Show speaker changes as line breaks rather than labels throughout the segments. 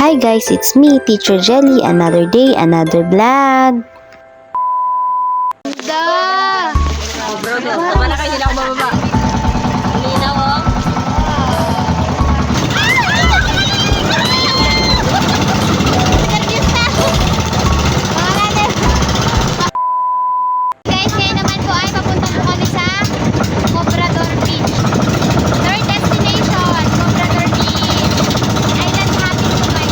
Hi guys, it's me, Teacher Jelly. Another day, another vlog.
Bro, tama na kayo, hindi na ako bababa. Linaw, oh.
Guys, ngayon naman po ay papunta po kami sa Cobrador Beach. Third destination, Cobrador Beach. Island hopping to my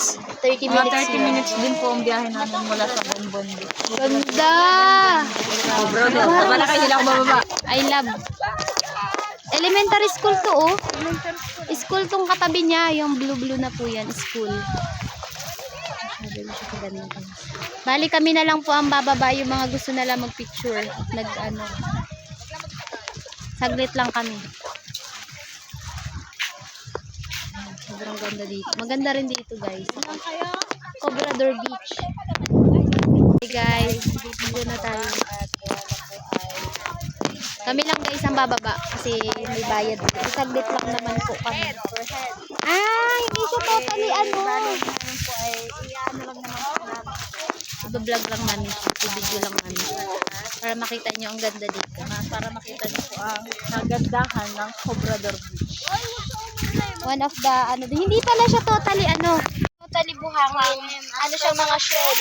guys. 30
Mga
minutes
30 minutes din po ang biyahe namin mula sa Bonbon.
Ganda!
Oh, bro, tama na kayo, hindi lang ako bababa.
I love. Elementary school to, oh. School tong katabi niya. Yung blue-blue na po yan. School. Bali kami na lang po ang bababa. Yung mga gusto na lang mag-picture. Saglit lang kami. Sobrang ganda dito. Maganda rin dito, guys. Cobrador Beach. Hey guys, dito na tayo. Kami lang guys ang bababa kasi may bayad. Saglit lang naman po kami. Hindi siya totally i-vlog lang namin. I-video lang namin. Para makita nyo ang ganda dito.
Para makita niyo po ang kagandahan ng Cobrador Beach.
One of the, hindi pala siya totally, totally buhangin. Siya mga shell.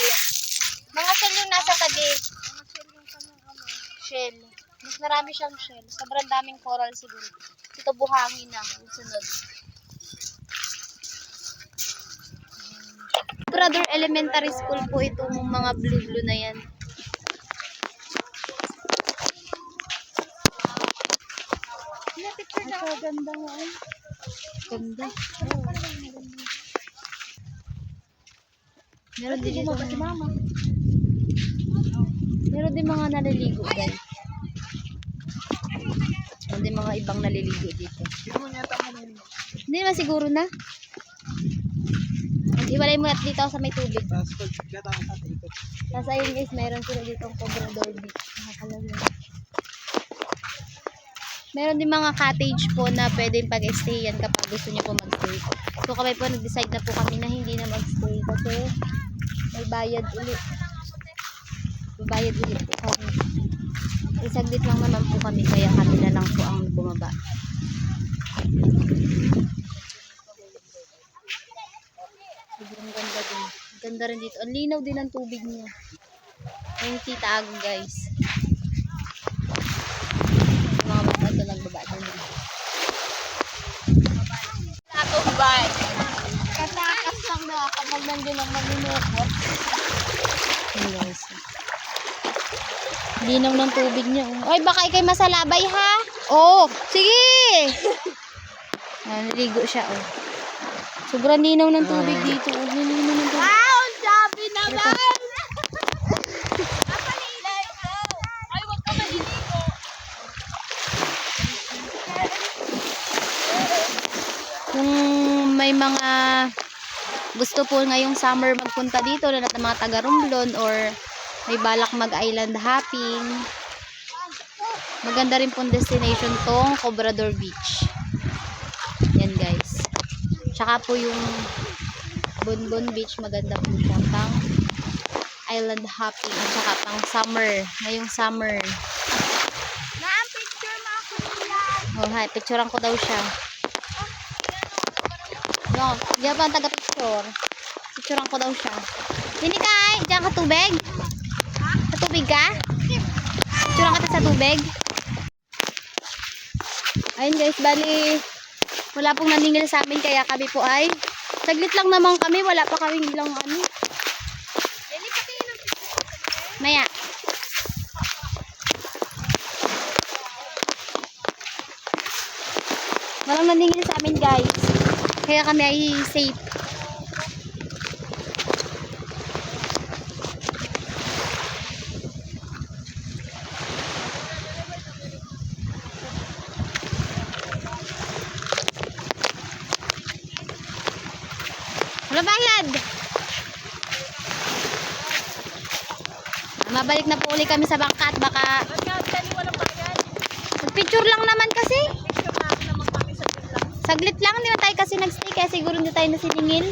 Mga shell yung nasa tabi. Shell. Mas marami siyang shell. Sobrang daming coral siguro. Ito buhangin na. Yung sunod. Brother Elementary School po itong mga blue-blue na yan.
Ganda nga eh.
Ganda. Meron din dito. Meron din mga naliligo guys. Meron din mga ibang naliligo dito. Hindi naman siguro na. Iwalay mo at dito sa may tubig. Tapos ayun guys, meron sila dito ang Cobrador Beach. Nakakalagay. Meron din mga cottage po na pwedeng pag-stayan kapag gusto niyo po mag-stay. So kami po nag-decide na po kami na hindi na mag-stay kasi may bayad ulit. May bayad ulit po kami. Isaglit lang naman po kami kaya kami na lang po ang bumaba. Sobrang ganda din. Ganda rin dito. Ang linaw din ang tubig niya. Ayun kita agong guys. Mga bata ito nagbaba din.
Natubay.
Katakas lang na kapag nandun ang maninukot. Ayun guys. Linaw ng tubig niya. Ay baka ikay masalabay ha? Oh, sige! Naligo siya oh. Sobrang linaw ng tubig dito. Oh, linaw ng tubig.
Wow, sabi naman! Ay, wag ka maliligo.
Kung may mga gusto po ngayong summer magpunta dito na mga taga Romblon or may balak mag-island hopping, maganda rin pong destination tong Cobrador Beach. Yan guys. Tsaka po yung Bonbon Beach, maganda po siya pang island hopping at saka pang summer. Ngayong summer.
Na-picture mo ako nila.
Oh, hi, picturean ko daw siya. No, diyan pa ang taga-picture. Picturean ko daw siya. Hindi ka ay, diyan ka tubig? Sa tubig ka? Picturean ka sa tubig? Ayun guys, bali wala pong naningil sa amin kaya kami po ay saglit lang naman kami, wala pa kaming ilang maya. Walang naningil sa amin guys. Kaya kami ay safe. Wala bayad. Mabalik na po ulit kami sa bangka at baka picture lang naman kasi. Saglit lang, hindi na tayo kasi nagstay kaya siguro hindi tayo nasiningil.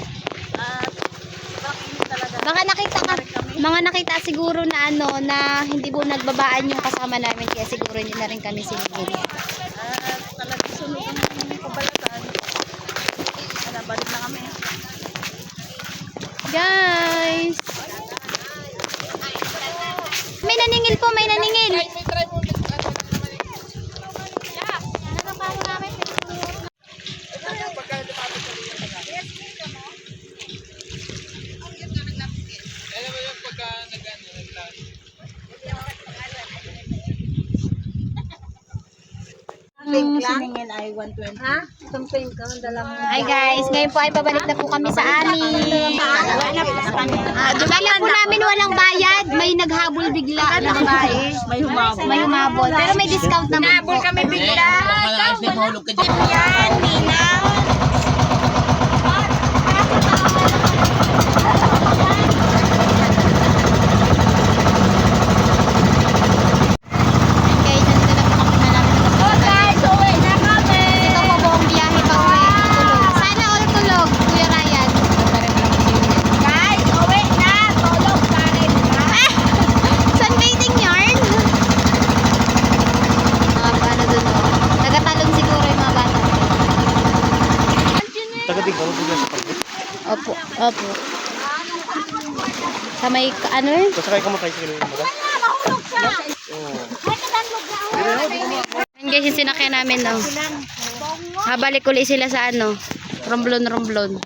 Baka nakita ka, mga nakita siguro na na hindi po nagbabaan yung kasama namin kaya siguro hindi na rin kami siningil.
Talagang sunod ang kabalasan. Balik na kami.
Guys! May naningil po, may naningil.
pink lang? Siningin ay 120. Ha? Itong pink ka, dala mo.
Ay guys, ngayon po ay pabalik na po kami sa amin. Dala po namin walang bayad. May naghabol bigla.
May humabol.
May humabol. Pero may discount naman po.
Kami bigla.
Okay, nandito na po kami malapit na po.
Guys, uwi na kami.
Ito po buong biyahe pa uwi. Tulog. Sana all tulog, Kuya Ryan.
Guys, uwi na. Tulog pa rin.
Sunbathing yarn? Mga paano dun o. Nagatalon siguro yung mga bata.
Tagadig ako bigla sa pagod.
Opo, opo. Sa may, ano eh?
Masakay ka matay sa kanila mga.
Yun guys, yung sinakyan namin no. Habalik uli sila sa ano, romblon.